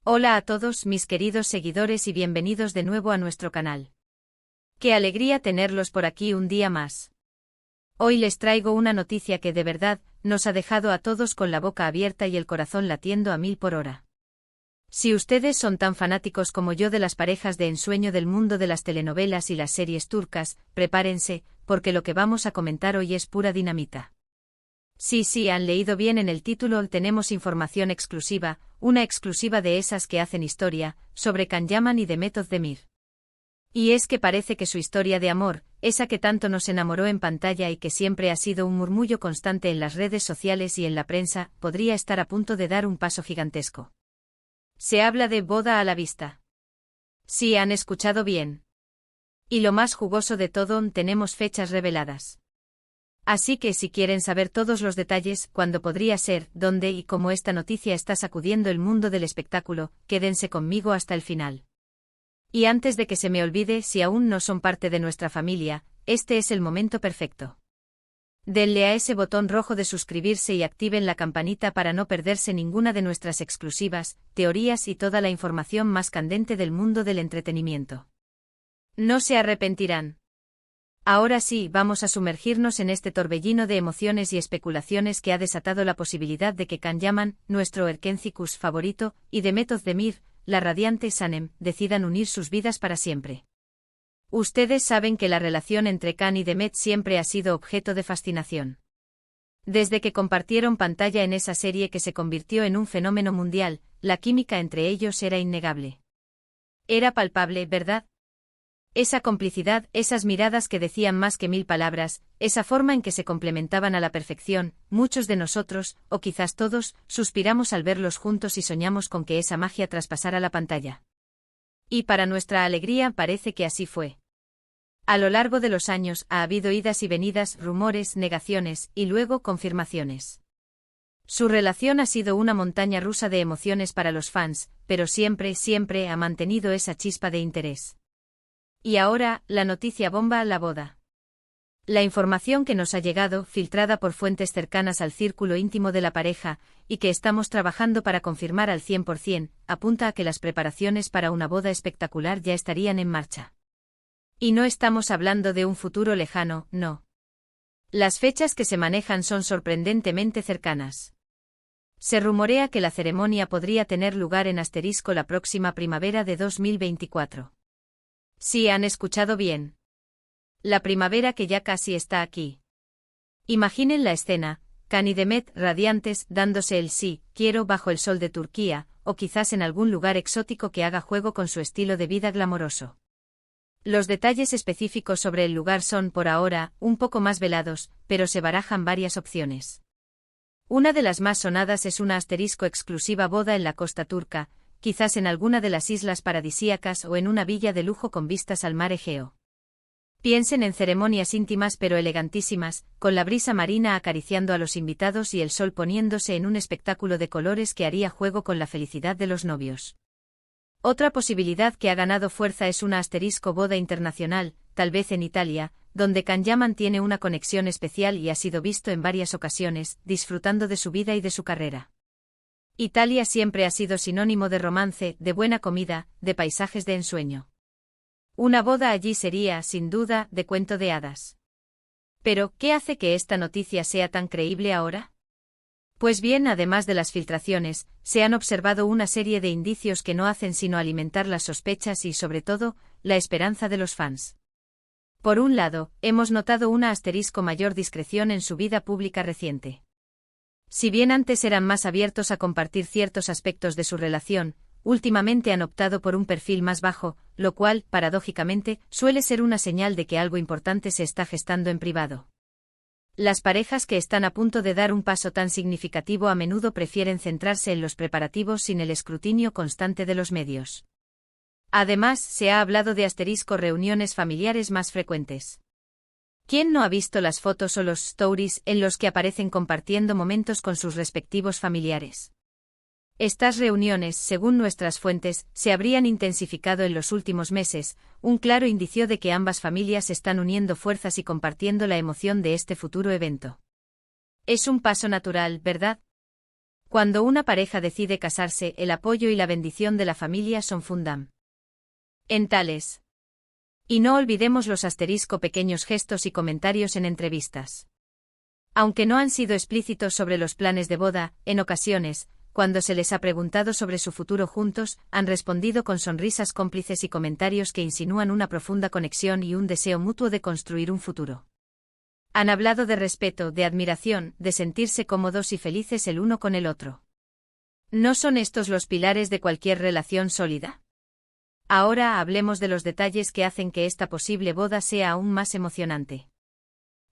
Hola a todos mis queridos seguidores y bienvenidos de nuevo a nuestro canal. Qué alegría tenerlos por aquí un día más. Hoy les traigo una noticia que de verdad nos ha dejado a todos con la boca abierta y el corazón latiendo a 1000 por hora. Si ustedes son tan fanáticos como yo de las parejas de ensueño del mundo de las telenovelas y las series turcas, prepárense, porque lo que vamos a comentar hoy es pura dinamita. Sí, han leído bien en el título, tenemos información exclusiva, una exclusiva de esas que hacen historia, sobre Can Yaman y Demet Özdemir. Y es que parece que su historia de amor, esa que tanto nos enamoró en pantalla y que siempre ha sido un murmullo constante en las redes sociales y en la prensa, podría estar a punto de dar un paso gigantesco. Se habla de boda a la vista. Sí, han escuchado bien. Y lo más jugoso de todo, tenemos fechas reveladas. Así que si quieren saber todos los detalles, cuándo podría ser, dónde y cómo esta noticia está sacudiendo el mundo del espectáculo, quédense conmigo hasta el final. Y antes de que se me olvide, si aún no son parte de nuestra familia, este es el momento perfecto. Denle a ese botón rojo de suscribirse y activen la campanita para no perderse ninguna de nuestras exclusivas, teorías y toda la información más candente del mundo del entretenimiento. No se arrepentirán. Ahora sí, vamos a sumergirnos en este torbellino de emociones y especulaciones que ha desatado la posibilidad de que Can Yaman, nuestro Erkencikus favorito, y Demet Özdemir, la radiante Sanem, decidan unir sus vidas para siempre. Ustedes saben que la relación entre Can y Demet siempre ha sido objeto de fascinación. Desde que compartieron pantalla en esa serie que se convirtió en un fenómeno mundial, la química entre ellos era innegable. Era palpable, ¿verdad? Esa complicidad, esas miradas que decían más que 1000 palabras, esa forma en que se complementaban a la perfección, muchos de nosotros, o quizás todos, suspiramos al verlos juntos y soñamos con que esa magia traspasara la pantalla. Y para nuestra alegría parece que así fue. A lo largo de los años ha habido idas y venidas, rumores, negaciones, y luego confirmaciones. Su relación ha sido una montaña rusa de emociones para los fans, pero siempre ha mantenido esa chispa de interés. Y ahora, la noticia bomba, la boda. La información que nos ha llegado, filtrada por fuentes cercanas al círculo íntimo de la pareja, y que estamos trabajando para confirmar al 100%, apunta a que las preparaciones para una boda espectacular ya estarían en marcha. Y no estamos hablando de un futuro lejano, no. Las fechas que se manejan son sorprendentemente cercanas. Se rumorea que la ceremonia podría tener lugar en * la próxima primavera de 2024. Sí, han escuchado bien. La primavera que ya casi está aquí. Imaginen la escena, Can y Demet radiantes dándose el sí, quiero bajo el sol de Turquía, o quizás en algún lugar exótico que haga juego con su estilo de vida glamoroso. Los detalles específicos sobre el lugar son, por ahora, un poco más velados, pero se barajan varias opciones. Una de las más sonadas es una exclusiva boda en la costa turca, quizás en alguna de las islas paradisíacas o en una villa de lujo con vistas al mar Egeo. Piensen en ceremonias íntimas pero elegantísimas, con la brisa marina acariciando a los invitados y el sol poniéndose en un espectáculo de colores que haría juego con la felicidad de los novios. Otra posibilidad que ha ganado fuerza es una boda internacional, tal vez en Italia, donde Can Yaman tiene una conexión especial y ha sido visto en varias ocasiones, disfrutando de su vida y de su carrera. Italia siempre ha sido sinónimo de romance, de buena comida, de paisajes de ensueño. Una boda allí sería, sin duda, de cuento de hadas. Pero, ¿qué hace que esta noticia sea tan creíble ahora? Pues bien, además de las filtraciones, se han observado una serie de indicios que no hacen sino alimentar las sospechas y, sobre todo, la esperanza de los fans. Por un lado, hemos notado una mayor discreción en su vida pública reciente. Si bien antes eran más abiertos a compartir ciertos aspectos de su relación, últimamente han optado por un perfil más bajo, lo cual, paradójicamente, suele ser una señal de que algo importante se está gestando en privado. Las parejas que están a punto de dar un paso tan significativo a menudo prefieren centrarse en los preparativos sin el escrutinio constante de los medios. Además, se ha hablado de reuniones familiares más frecuentes. ¿Quién no ha visto las fotos o los stories en los que aparecen compartiendo momentos con sus respectivos familiares? Estas reuniones, según nuestras fuentes, se habrían intensificado en los últimos meses, un claro indicio de que ambas familias están uniendo fuerzas y compartiendo la emoción de este futuro evento. Es un paso natural, ¿verdad? Cuando una pareja decide casarse, el apoyo y la bendición de la familia son fundamentales. Y no olvidemos los pequeños gestos y comentarios en entrevistas. Aunque no han sido explícitos sobre los planes de boda, en ocasiones, cuando se les ha preguntado sobre su futuro juntos, han respondido con sonrisas cómplices y comentarios que insinúan una profunda conexión y un deseo mutuo de construir un futuro. Han hablado de respeto, de admiración, de sentirse cómodos y felices el uno con el otro. ¿No son estos los pilares de cualquier relación sólida? Ahora hablemos de los detalles que hacen que esta posible boda sea aún más emocionante.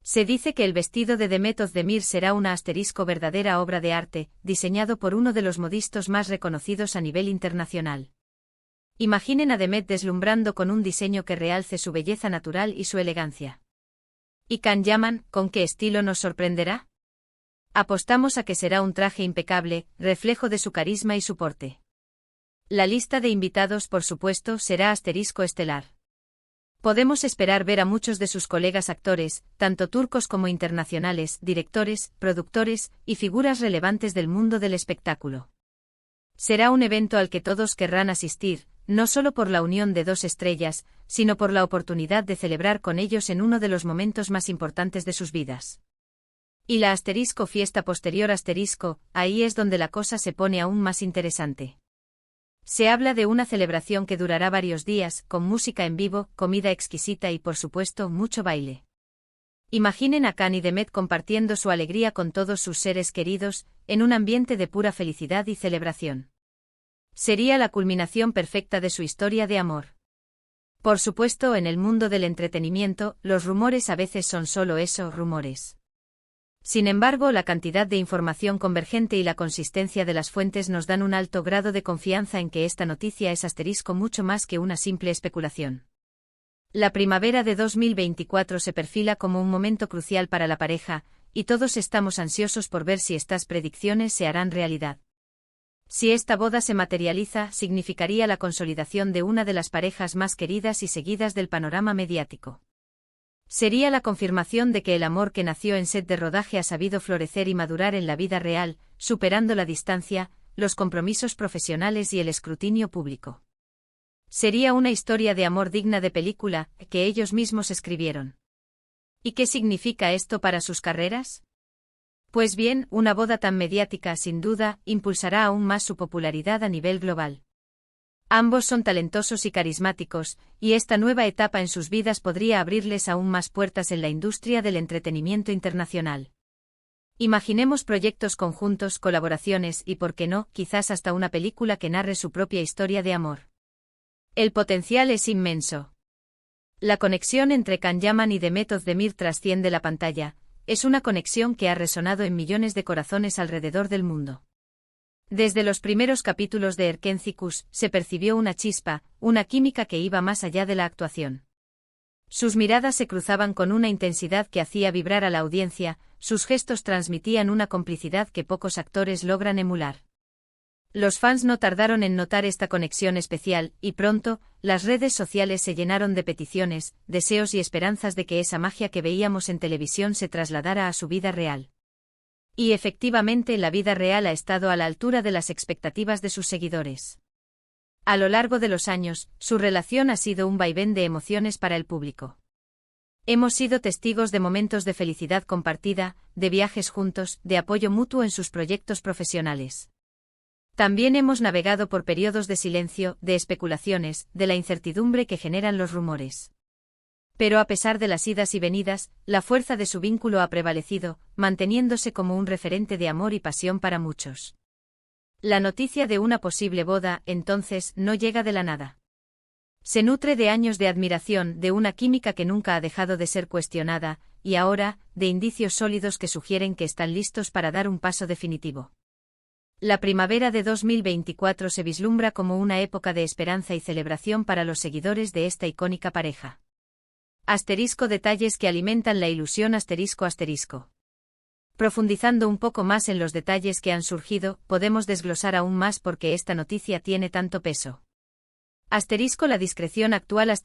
Se dice que el vestido de Demet Özdemir será una verdadera obra de arte, diseñado por uno de los modistos más reconocidos a nivel internacional. Imaginen a Demet deslumbrando con un diseño que realce su belleza natural y su elegancia. ¿Y Can Yaman, con qué estilo nos sorprenderá? Apostamos a que será un traje impecable, reflejo de su carisma y su porte. La lista de invitados, por supuesto, será estelar. Podemos esperar ver a muchos de sus colegas actores, tanto turcos como internacionales, directores, productores y figuras relevantes del mundo del espectáculo. Será un evento al que todos querrán asistir, no solo por la unión de dos estrellas, sino por la oportunidad de celebrar con ellos en uno de los momentos más importantes de sus vidas. Y la fiesta posterior ahí es donde la cosa se pone aún más interesante. Se habla de una celebración que durará varios días, con música en vivo, comida exquisita y por supuesto mucho baile. Imaginen a Can y Demet compartiendo su alegría con todos sus seres queridos, en un ambiente de pura felicidad y celebración. Sería la culminación perfecta de su historia de amor. Por supuesto, en el mundo del entretenimiento, los rumores a veces son solo eso, rumores. Sin embargo, la cantidad de información convergente y la consistencia de las fuentes nos dan un alto grado de confianza en que esta noticia es mucho más que una simple especulación. La primavera de 2024 se perfila como un momento crucial para la pareja, y todos estamos ansiosos por ver si estas predicciones se harán realidad. Si esta boda se materializa, significaría la consolidación de una de las parejas más queridas y seguidas del panorama mediático. Sería la confirmación de que el amor que nació en set de rodaje ha sabido florecer y madurar en la vida real, superando la distancia, los compromisos profesionales y el escrutinio público. Sería una historia de amor digna de película, que ellos mismos escribieron. ¿Y qué significa esto para sus carreras? Pues bien, una boda tan mediática, sin duda, impulsará aún más su popularidad a nivel global. Ambos son talentosos y carismáticos, y esta nueva etapa en sus vidas podría abrirles aún más puertas en la industria del entretenimiento internacional. Imaginemos proyectos conjuntos, colaboraciones y, por qué no, quizás hasta una película que narre su propia historia de amor. El potencial es inmenso. La conexión entre Can Yaman y Demet Özdemir trasciende la pantalla, es una conexión que ha resonado en millones de corazones alrededor del mundo. Desde los primeros capítulos de Erkencikus, se percibió una chispa, una química que iba más allá de la actuación. Sus miradas se cruzaban con una intensidad que hacía vibrar a la audiencia, sus gestos transmitían una complicidad que pocos actores logran emular. Los fans no tardaron en notar esta conexión especial, y pronto, las redes sociales se llenaron de peticiones, deseos y esperanzas de que esa magia que veíamos en televisión se trasladara a su vida real. Y efectivamente la vida real ha estado a la altura de las expectativas de sus seguidores. A lo largo de los años, su relación ha sido un vaivén de emociones para el público. Hemos sido testigos de momentos de felicidad compartida, de viajes juntos, de apoyo mutuo en sus proyectos profesionales. También hemos navegado por periodos de silencio, de especulaciones, de la incertidumbre que generan los rumores. Pero a pesar de las idas y venidas, la fuerza de su vínculo ha prevalecido, manteniéndose como un referente de amor y pasión para muchos. La noticia de una posible boda, entonces, no llega de la nada. Se nutre de años de admiración, de una química que nunca ha dejado de ser cuestionada, y ahora, de indicios sólidos que sugieren que están listos para dar un paso definitivo. La primavera de 2024 se vislumbra como una época de esperanza y celebración para los seguidores de esta icónica pareja. Detalles que alimentan la ilusión. Profundizando un poco más en los detalles que han surgido, podemos desglosar aún más por qué esta noticia tiene tanto peso. La discreción actual.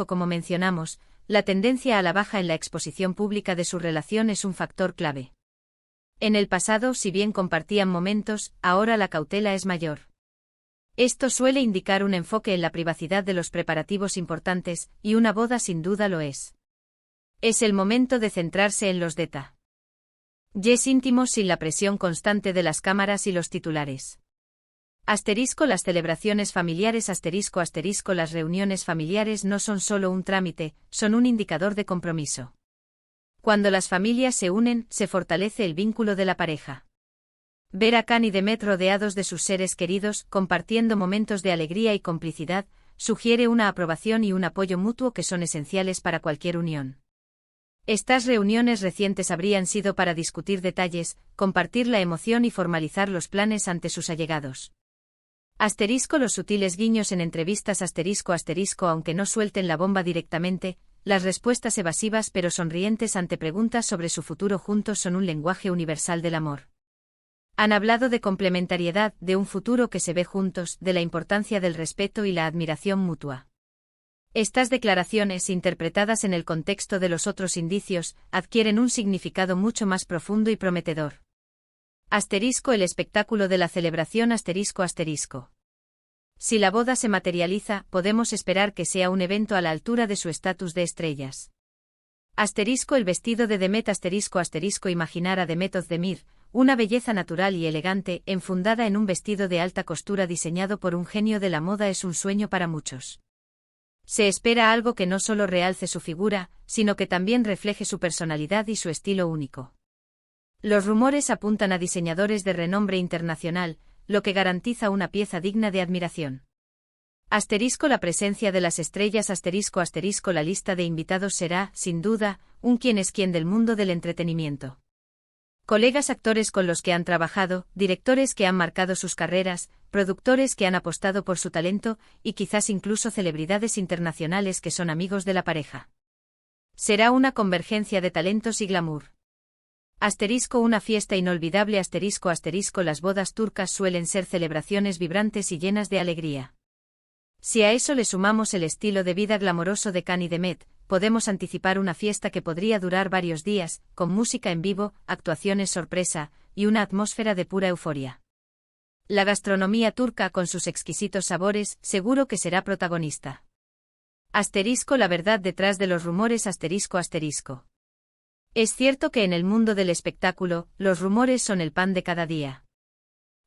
Como mencionamos, la tendencia a la baja en la exposición pública de su relación es un factor clave. En el pasado, si bien compartían momentos, ahora la cautela es mayor. Esto suele indicar un enfoque en la privacidad de los preparativos importantes, y una boda sin duda lo es. Es el momento de centrarse en los detalles íntimos sin la presión constante de las cámaras y los titulares. Las celebraciones familiares las reuniones familiares no son solo un trámite, son un indicador de compromiso. Cuando las familias se unen, se fortalece el vínculo de la pareja. Ver a Khan y Demet rodeados de sus seres queridos, compartiendo momentos de alegría y complicidad, sugiere una aprobación y un apoyo mutuo que son esenciales para cualquier unión. Estas reuniones recientes habrían sido para discutir detalles, compartir la emoción y formalizar los planes ante sus allegados. Los sutiles guiños en entrevistas aunque no suelten la bomba directamente, las respuestas evasivas pero sonrientes ante preguntas sobre su futuro juntos son un lenguaje universal del amor. Han hablado de complementariedad, de un futuro que se ve juntos, de la importancia del respeto y la admiración mutua. Estas declaraciones, interpretadas en el contexto de los otros indicios, adquieren un significado mucho más profundo y prometedor. El espectáculo de la celebración Si la boda se materializa, podemos esperar que sea un evento a la altura de su estatus de estrellas. El vestido de Demet imaginar a Demet Özdemir, una belleza natural y elegante, enfundada en un vestido de alta costura diseñado por un genio de la moda es un sueño para muchos. Se espera algo que no solo realce su figura, sino que también refleje su personalidad y su estilo único. Los rumores apuntan a diseñadores de renombre internacional, lo que garantiza una pieza digna de admiración. La presencia de las estrellas la lista de invitados será, sin duda, un quién es quién del mundo del entretenimiento. Colegas actores con los que han trabajado, directores que han marcado sus carreras, productores que han apostado por su talento, y quizás incluso celebridades internacionales que son amigos de la pareja. Será una convergencia de talentos y glamour. Una fiesta inolvidable las bodas turcas suelen ser celebraciones vibrantes y llenas de alegría. Si a eso le sumamos el estilo de vida glamoroso de Khan y Demet, podemos anticipar una fiesta que podría durar varios días, con música en vivo, actuaciones sorpresa, y una atmósfera de pura euforia. La gastronomía turca con sus exquisitos sabores, seguro que será protagonista. La verdad detrás de los rumores Es cierto que en el mundo del espectáculo, los rumores son el pan de cada día.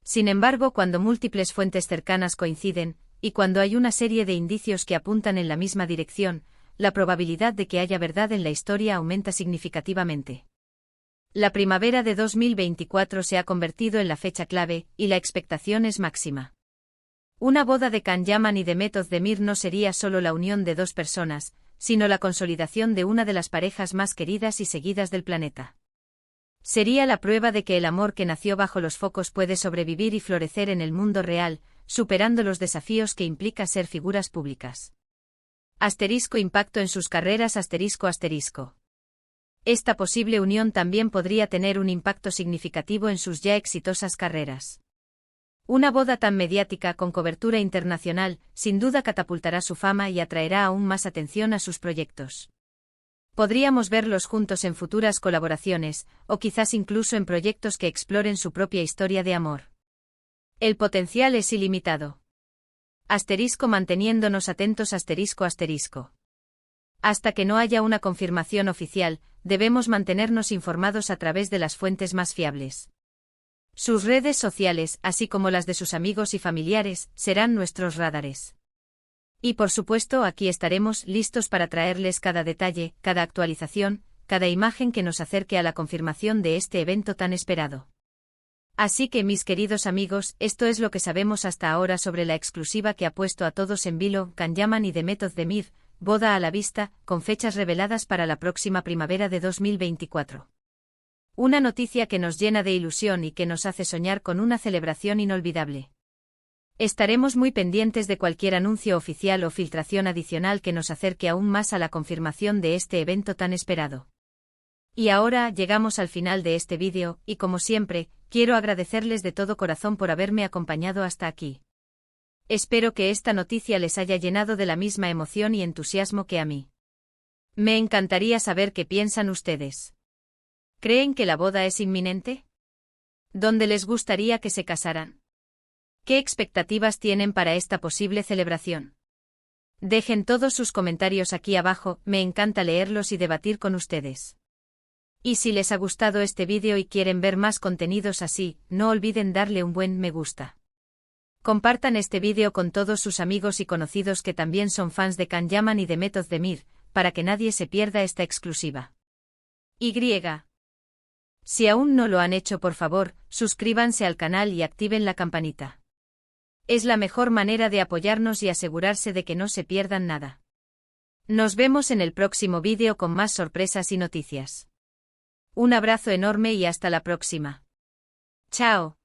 Sin embargo, cuando múltiples fuentes cercanas coinciden, y cuando hay una serie de indicios que apuntan en la misma dirección, la probabilidad de que haya verdad en la historia aumenta significativamente. La primavera de 2024 se ha convertido en la fecha clave, y la expectación es máxima. Una boda de Can Yaman y Demet Özdemir no sería solo la unión de dos personas, sino la consolidación de una de las parejas más queridas y seguidas del planeta. Sería la prueba de que el amor que nació bajo los focos puede sobrevivir y florecer en el mundo real, superando los desafíos que implica ser figuras públicas. Impacto en sus carreras Esta posible unión también podría tener un impacto significativo en sus ya exitosas carreras. Una boda tan mediática con cobertura internacional, sin duda catapultará su fama y atraerá aún más atención a sus proyectos. Podríamos verlos juntos en futuras colaboraciones, o quizás incluso en proyectos que exploren su propia historia de amor. El potencial es ilimitado. Manteniéndonos atentos Hasta que no haya una confirmación oficial, debemos mantenernos informados a través de las fuentes más fiables. Sus redes sociales, así como las de sus amigos y familiares, serán nuestros radares. Y por supuesto, aquí estaremos listos para traerles cada detalle, cada actualización, cada imagen que nos acerque a la confirmación de este evento tan esperado. Así que, mis queridos amigos, esto es lo que sabemos hasta ahora sobre la exclusiva que ha puesto a todos en vilo Can Yaman y Demet Özdemir, boda a la vista, con fechas reveladas para la próxima primavera de 2024. Una noticia que nos llena de ilusión y que nos hace soñar con una celebración inolvidable. Estaremos muy pendientes de cualquier anuncio oficial o filtración adicional que nos acerque aún más a la confirmación de este evento tan esperado. Y ahora llegamos al final de este vídeo, y como siempre, quiero agradecerles de todo corazón por haberme acompañado hasta aquí. Espero que esta noticia les haya llenado de la misma emoción y entusiasmo que a mí. Me encantaría saber qué piensan ustedes. ¿Creen que la boda es inminente? ¿Dónde les gustaría que se casaran? ¿Qué expectativas tienen para esta posible celebración? Dejen todos sus comentarios aquí abajo, me encanta leerlos y debatir con ustedes. Y si les ha gustado este vídeo y quieren ver más contenidos así, no olviden darle un buen me gusta. Compartan este vídeo con todos sus amigos y conocidos que también son fans de Can Yaman y de Method Demir, para que nadie se pierda esta exclusiva. Y. Si aún no lo han hecho, por favor, suscríbanse al canal y activen la campanita. Es la mejor manera de apoyarnos y asegurarse de que no se pierdan nada. Nos vemos en el próximo vídeo con más sorpresas y noticias. Un abrazo enorme y hasta la próxima. Chao.